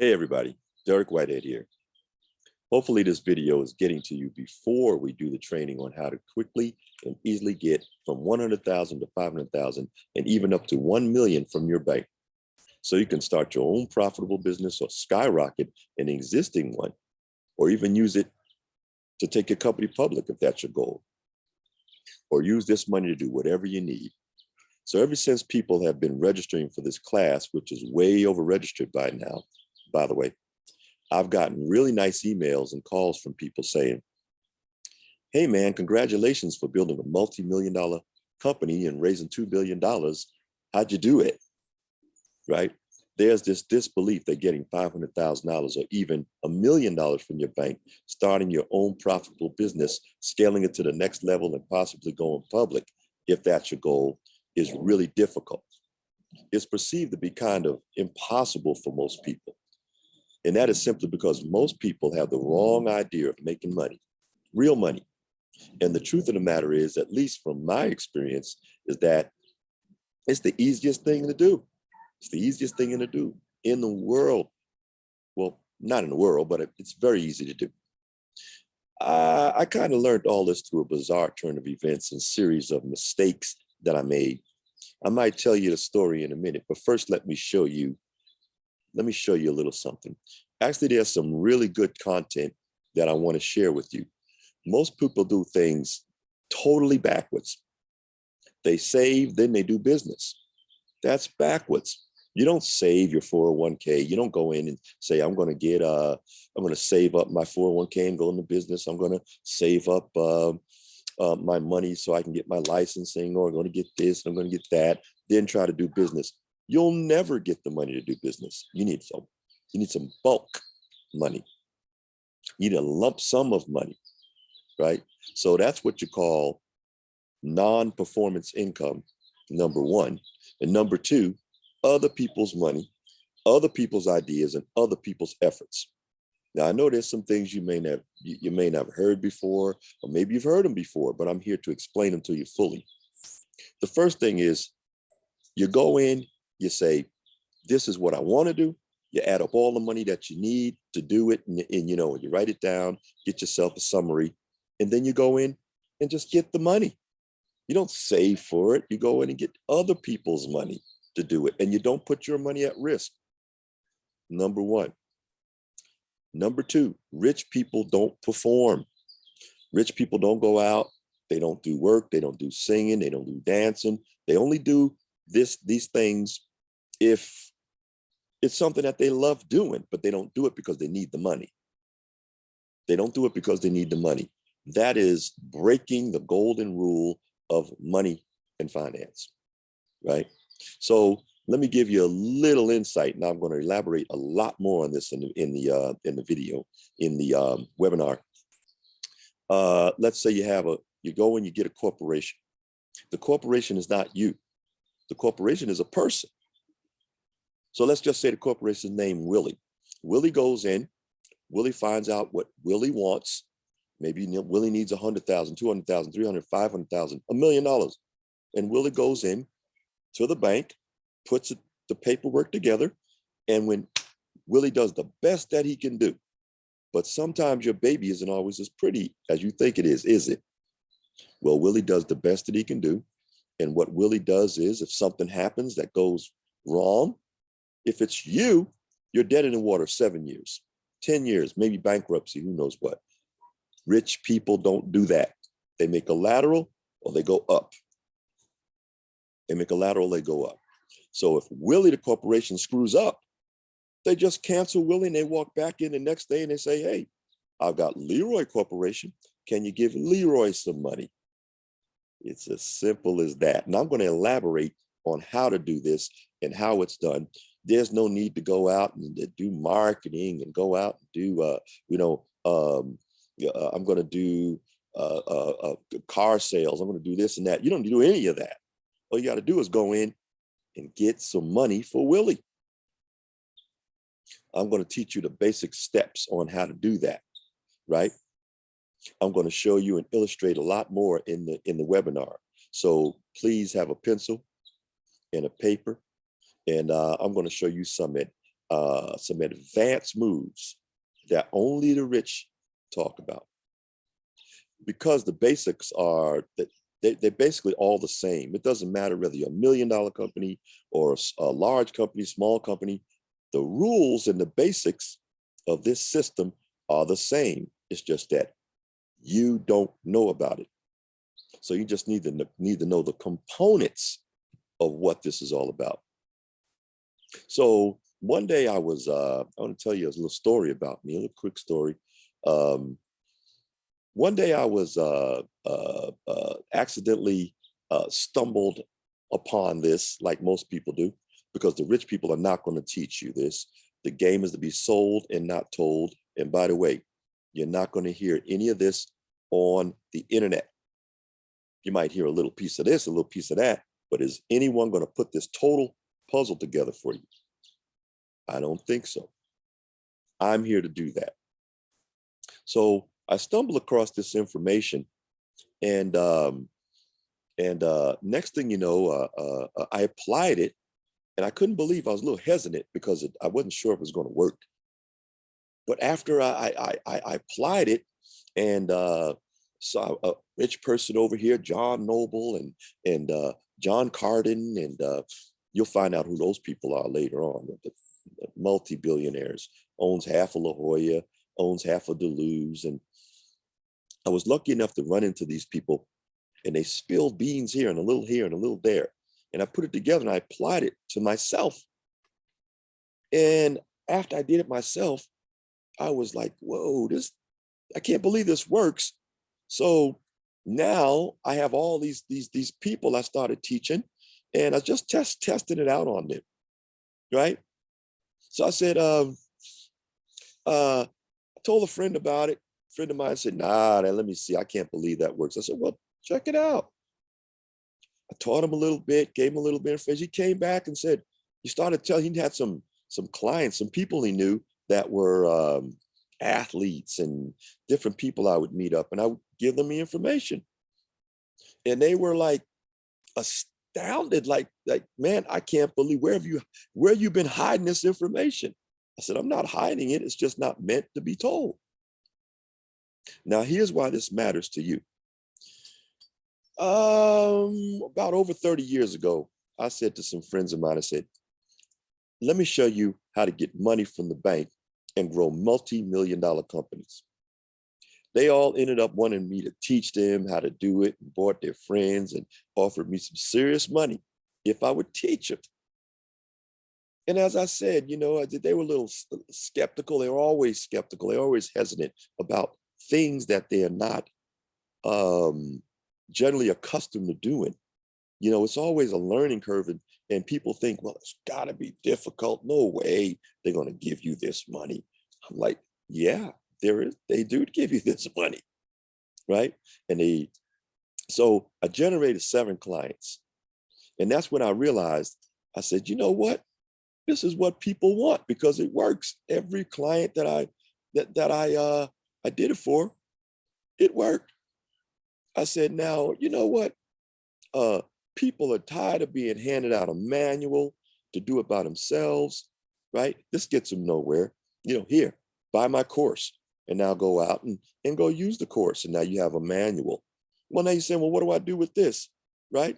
Hey everybody, Derrick Whitehead here. Hopefully this video is getting to you before we do the training on how to quickly and easily get from 100,000 to 500,000 and even up to 1 million from your bank. So you can start your own profitable business or skyrocket an existing one, or even use it to take your company public if that's your goal, or use this money to do whatever you need. So ever since people have been registering for this class, which is way over registered by now, by the way, I've gotten really nice emails and calls from people saying, hey man, congratulations for building a multi-million-dollar company and raising $2 billion. How'd you do it? Right? There's this disbelief that getting $500,000 or even $1 million from your bank, starting your own profitable business, scaling it to the next level and possibly going public, if that's your goal, is really difficult. It's perceived to be kind of impossible for most people. And that is simply because most people have the wrong idea of making money, real money. And the truth of the matter is, at least from my experience, is that it's the easiest thing to do. It's the easiest thing to do in the world. Well, not in the world, but it's very easy to do. I kind of learned all this through a bizarre turn of events and series of mistakes that I made. I might tell you the story in a minute, but first let me show you a little something. Actually, there's some really good content that I want to share with you. Most people do things totally backwards. They save, then they do business. That's backwards. You don't save your 401k. You don't go in and say, I'm going to save up my 401k and go into business. I'm going to save up my money so I can get my licensing, or I'm going to get this, I'm going to get that, then try to do business. You'll never get the money to do business. You need some bulk money. You need a lump sum of money, right? So that's what you call non-performance income, number one. And number two, other people's money, other people's ideas, and other people's efforts. Now, I know there's some things you may not have heard before, or maybe you've heard them before, but I'm here to explain them to you fully. The first thing is, you go in, you say, this is what I want to do. You add up all the money that you need to do it, and you write it down, get yourself a summary, and then you go in and just get the money. You don't save for it. You go in and get other people's money to do it, and you don't put your money at risk. Number one. Number two, rich people don't perform. Rich people don't go out. They don't do work. They don't do singing. They don't do dancing. They only do these things if it's something that they love doing, but they don't do it because they need the money. They don't do it because they need the money. That is breaking the golden rule of money and finance, right? So let me give you a little insight. Now I'm going to elaborate a lot more on this in the video, in the webinar. Let's say you go and you get a corporation. The corporation is not you. The corporation is a person. So let's just say the corporation is named Willie. Willie goes in, Willie finds out what Willie wants. Maybe Willie needs 100,000, 200,000, 300, 500,000, $1 million. And Willie goes in to the bank, puts the paperwork together. And when Willie does the best that he can do, but sometimes your baby isn't always as pretty as you think it is it? Well, Willie does the best that he can do. And what Willie does is, if something happens that goes wrong, if it's you, you're dead in the water 7 years, 10 years, maybe bankruptcy, who knows what. Rich people don't do that. They make a lateral or they go up. They make a lateral, they go up. So if Willie, the corporation, screws up, they just cancel Willie and they walk back in the next day and they say, hey, I've got Leroy Corporation. Can you give Leroy some money? It's as simple as that. And I'm going to elaborate on how to do this and how it's done. There's no need to go out and do marketing and go out and do, I'm going to do car sales. I'm going to do this and that. You don't do any of that. All you got to do is go in and get some money for Willie. I'm going to teach you the basic steps on how to do that, right? I'm going to show you and illustrate a lot more in the webinar. So please have a pencil and a paper, and I'm going to show you some some advanced moves that only the rich talk about, because the basics are that they're basically all the same. It doesn't matter whether you're $1 million company or a large company, small company. The rules and the basics of this system are the same. It's just that you don't know about it. So you just need to know the components of what this is all about. So one day I want to tell you a little story about me, a little quick story. One day I was accidentally stumbled upon this, like most people do, because the rich people are not going to teach you this. The game is to be sold and not told. And by the way, you're not going to hear any of this on the internet. You might hear a little piece of this, a little piece of that, but is anyone going to put this total puzzle together for you? I don't think so. I'm here to do that. So I stumbled across this information, and next thing you know, I applied it, and I couldn't believe. I was a little hesitant because I wasn't sure if it was going to work. But after I applied it, and saw a rich person over here, John Noble and John Carden, and you'll find out who those people are later on. The multi-billionaires, owns half of La Jolla, owns half of Deleuze. And I was lucky enough to run into these people, and they spilled beans here and a little here and a little there. And I put it together and I applied it to myself. And after I did it myself, I was like, whoa, I can't believe this works. So now I have all these people I started teaching, and I just testing it out on them, right? So I said, I told a friend about it. A friend of mine said, nah, let me see. I can't believe that works. I said, well, check it out. I taught him a little bit, gave him a little bit of information. He came back and said, he had some clients, some people he knew that were athletes and different people I would meet up, and I would give them the information. And they were like astounded, like, man, I can't believe, where have you been hiding this information? I said, I'm not hiding it. It's just not meant to be told. Now, here's why this matters to you. About over 30 years ago, I said to some friends of mine, I said, let me show you how to get money from the bank and grow multi-million-dollar companies. They all ended up wanting me to teach them how to do it, and brought their friends and offered me some serious money if I would teach them. And as I said, they were a little skeptical. They were always skeptical. They're always hesitant about things that they're not generally accustomed to doing. It's always a learning curve, and people think, well, it's got to be difficult. No way they're going to give you this money. I'm like, yeah, they do give you this money, right? So I generated 7 clients, and that's when I realized, I said, you know what? This is what people want, because it works. Every client that I did it for, it worked. I said, now, you know what? People are tired of being handed out a manual to do it by themselves, right? This gets them nowhere. Here, buy my course, and now go out and go use the course. And now you have a manual. Well, now you're saying, well, what do I do with this, right?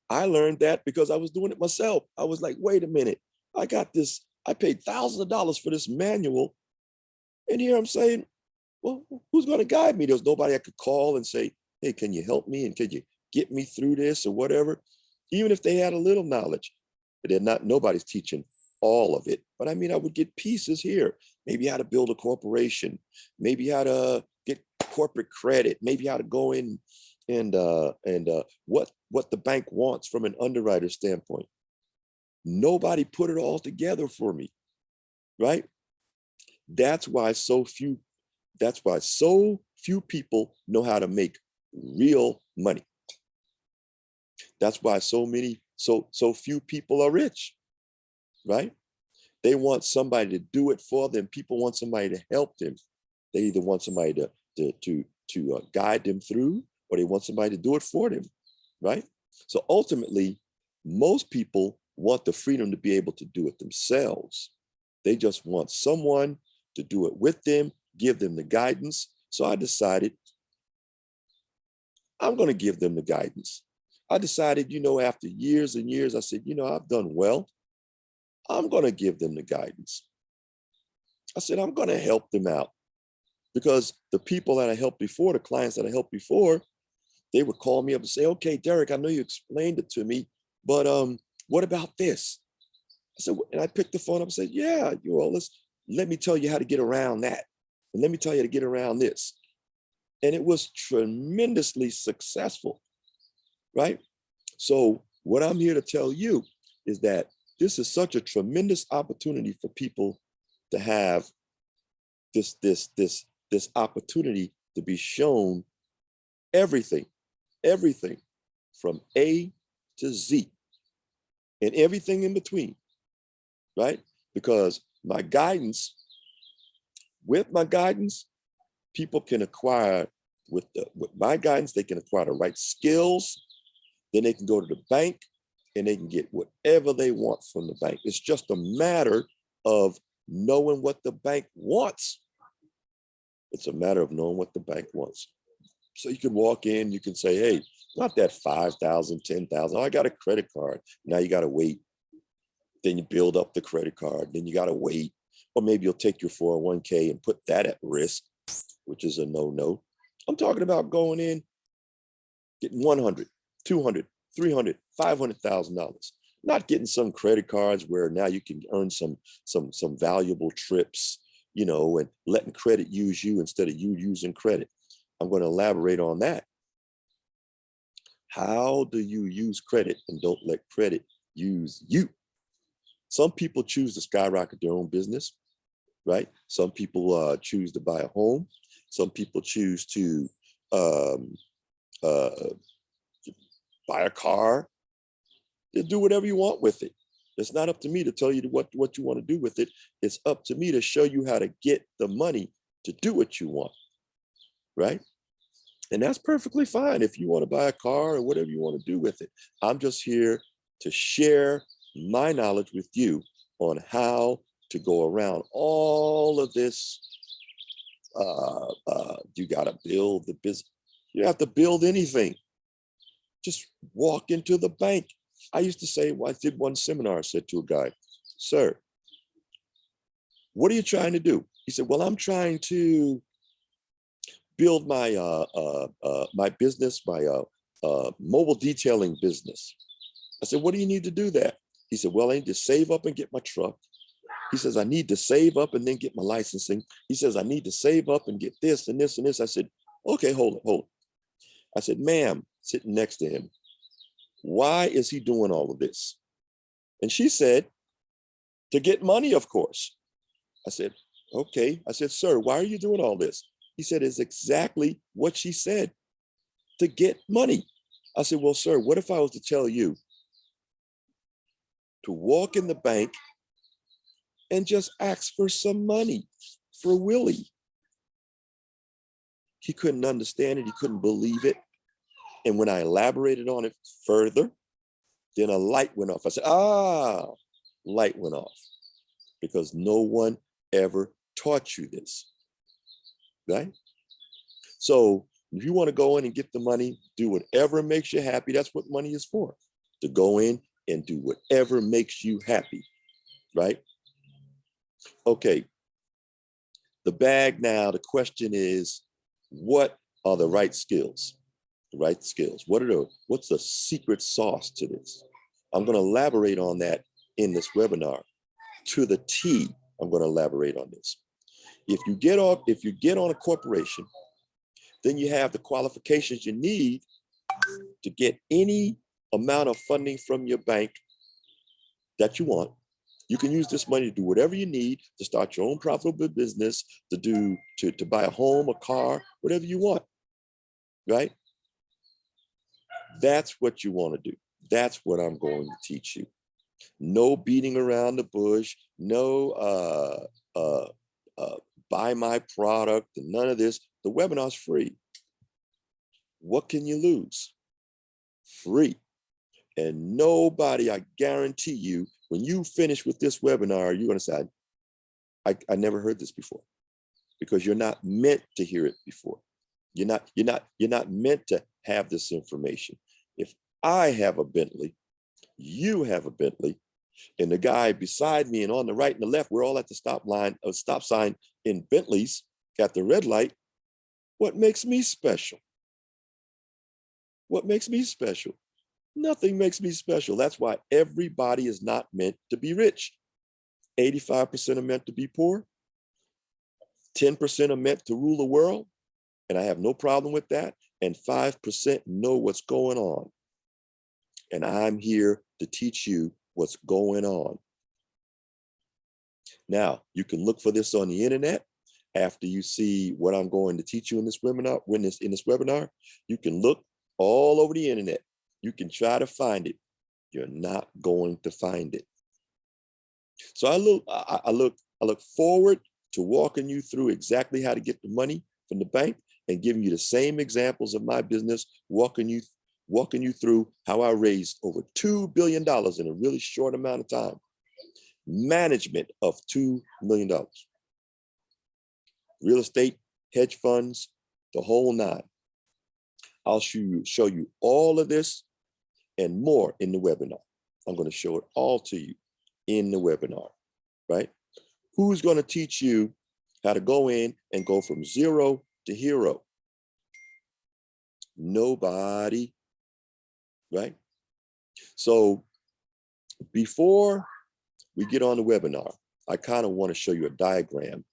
I learned that because I was doing it myself. I was like, wait a minute, I got this. I paid thousands of dollars for this manual. And here I'm saying, well, who's going to guide me? There's nobody I could call and say, hey, can you help me? And could you get me through this or whatever? Even if they had a little knowledge, nobody's teaching all of it. But I mean, I would get pieces here, maybe how to build a corporation, maybe how to get corporate credit, maybe how to go in and what the bank wants from an underwriter standpoint. Nobody put it all together for me, right? That's why so few people know how to make real money. That's why so few people are rich, right? They want somebody to do it for them. People want somebody to help them. They either want somebody to guide them through, or they want somebody to do it for them, right? So ultimately, most people want the freedom to be able to do it themselves. They just want someone to do it with them, give them the guidance. So I decided I'm going to give them the guidance. I decided, after years and years, I said, I've done well. I'm going to give them the guidance. I said, I'm going to help them out, because the people that I helped before, the clients that I helped before, they would call me up and say, okay, Derrick, I know you explained it to me, but what about this? I said, and I picked the phone up and said, yeah, let me tell you how to get around that. And let me tell you how to get around this. And it was tremendously successful, right? So what I'm here to tell you is that this is such a tremendous opportunity for people to have this opportunity to be shown everything from A to Z and everything in between, right? Because with my guidance, people can acquire, with my guidance, they can acquire the right skills. Then they can go to the bank and they can get whatever they want from the bank. It's just a matter of knowing what the bank wants. It's a matter of knowing what the bank wants. So you can walk in, you can say, hey, not that 5,000, 10,000. Oh, I got a credit card. Now you got to wait. Then you build up the credit card. Then you got to wait. Or maybe you'll take your 401k and put that at risk, which is a no-no. I'm talking about going in, getting 100, 200, 300, $500,000. Not getting some credit cards where now you can earn some valuable trips, and letting credit use you instead of you using credit. I'm going to elaborate on that. How do you use credit and don't let credit use you? Some people choose to skyrocket their own business, right? Some people choose to buy a home. Some people choose to buy a car. You do whatever you want with it. It's not up to me to tell you what you want to do with it. It's up to me to show you how to get the money to do what you want, right? And that's perfectly fine if you want to buy a car or whatever you want to do with it. I'm just here to share my knowledge with you on how to go around all of this. You got to build the business. You don't have to build anything. Just walk into the bank. I used to say, I did one seminar, I said to a guy, sir, what are you trying to do? He said, well, I'm trying to build my my business, my mobile detailing business. I said, what do you need to do that? He said, well, I need to save up and get my truck. He says, I need to save up and then get my licensing. He says, I need to save up and get this and this and this. I said, okay, hold it. I said, ma'am, sitting next to him, why is he doing all of this? And she said, to get money, of course. I said, okay. I said, sir, why are you doing all this? He said, it's exactly what she said, to get money. I said, well, sir, what if I was to tell you to walk in the bank and just ask for some money for Willie? He couldn't understand it. He couldn't believe it. And when I elaborated on it further, then a light went off. I said, light went off, because no one ever taught you this, right? So if you want to go in and get the money, do whatever makes you happy. That's what money is for, to go in and do whatever makes you happy, right? Okay, the bag now, the question is, what are the right skills? The right skills. What's the secret sauce to this? I'm going to elaborate on that in this webinar. To the T, I'm going to elaborate on this. If you get on a corporation, then you have the qualifications you need to get any amount of funding from your bank that you want. You can use this money to do whatever you need to start your own profitable business, to buy a home, a car, whatever you want, right? That's what you want to do. That's what I'm going to teach you. No beating around the bush, no buy my product, and none of this. The webinar's free. What can you lose? Free. And nobody, I guarantee you, when you finish with this webinar, you're going to say, I never heard this before, because you're not meant to hear it before. You're not meant to have this information. If I have a Bentley, you have a Bentley, and the guy beside me and on the right and the left, we're all at the stop sign in Bentleys at the red light. What makes me special? What makes me special? Nothing makes me special. That's why everybody is not meant to be rich. 85% are meant to be poor. 10% are meant to rule the world. And I have no problem with that. And 5% know what's going on. And I'm here to teach you what's going on. Now, you can look for this on the internet. After you see what I'm going to teach you in this webinar, you can look all over the internet. You can try to find it. You're not going to find it. So I look forward to walking you through exactly how to get the money from the bank and giving you the same examples of my business, walking you through how I raised over $2 billion in a really short amount of time. Management of $2 million. Real estate, hedge funds, the whole nine. I'll show you all of this and more in the webinar. I'm going to show it all to you in the webinar, right? Who's going to teach you how to go in and go from zero to hero? Nobody, right? So before we get on the webinar, I kind of want to show you a diagram,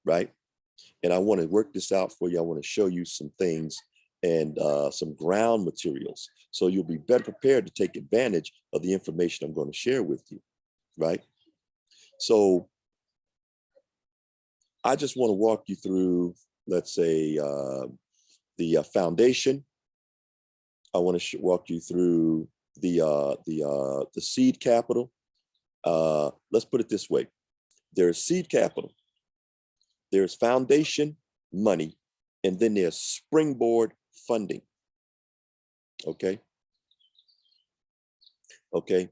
right? And I want to work this out for you. I want to show you some things and some ground materials, so you'll be better prepared to take advantage of the information I'm going to share with you, right? So I just want to walk you through, let's say, the foundation. I want to walk you through the seed capital. Let's put it this way. There's seed capital, there's foundation money, and then there's springboard funding. Okay. Okay.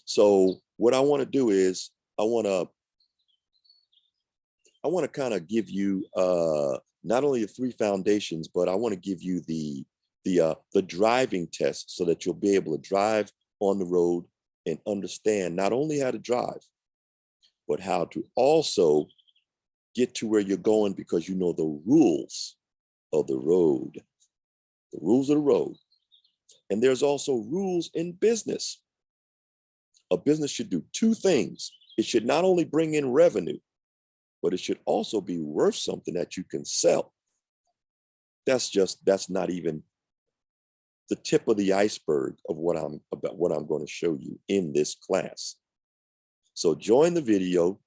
So what I want to do is I want to kind of give you not only the three foundations, but I want to give you the driving test so that you'll be able to drive on the road and understand not only how to drive, but how to also get to where you're going, because you know the rules of the road. The rules of the road. And there's also rules in business. A business should do two things. It should not only bring in revenue, but it should also be worth something that you can sell. That's not even the tip of the iceberg of what I'm going to show you in this class. So join the video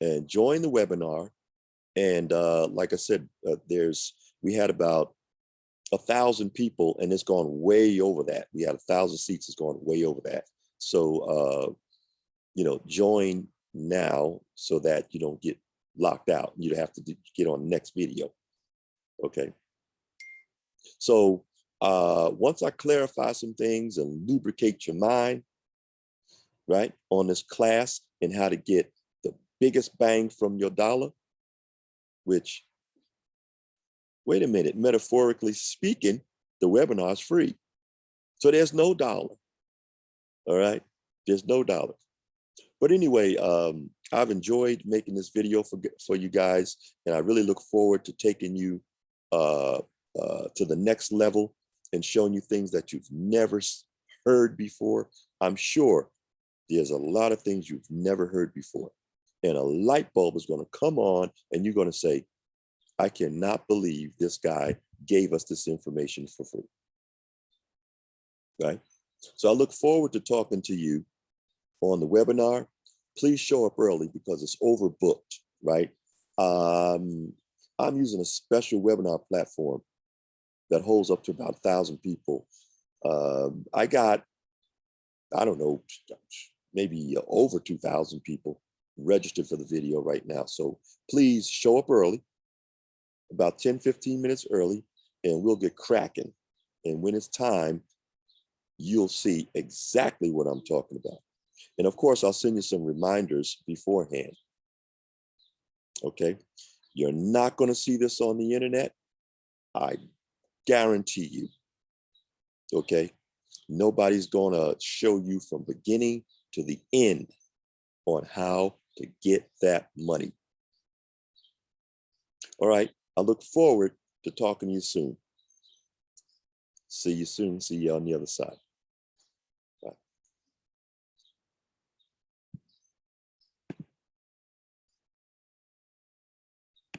and join the webinar. And like I said, we had about 1,000 people, and it's gone way over that. We had 1,000 seats, it's gone way over that. So, join now so that you don't get locked out. You have to get on the next video. Okay. So once I clarify some things and lubricate your mind, right, on this class and how to get the biggest bang from your dollar, which, wait a minute, metaphorically speaking, the webinar is free. So there's no dollar. All right, there's no dollar. But anyway, I've enjoyed making this video for you guys, and I really look forward to taking you to the next level and showing you things that you've never heard before. I'm sure there's a lot of things you've never heard before, and a light bulb is going to come on, and you're going to say, I cannot believe this guy gave us this information for free, right? So I look forward to talking to you on the webinar. Please show up early because it's overbooked, right? I'm using a special webinar platform that holds up to about 1,000 people. I got, I don't know, maybe over 2,000 people registered for the video right now. So please show up early, about 10, 15 minutes early, and we'll get cracking. And when it's time, you'll see exactly what I'm talking about. And of course, I'll send you some reminders beforehand. Okay. You're not going to see this on the internet. I guarantee you. Okay. Nobody's going to show you from beginning to the end on how to get that money. All right. I look forward to talking to you soon. See you soon. See you on the other side.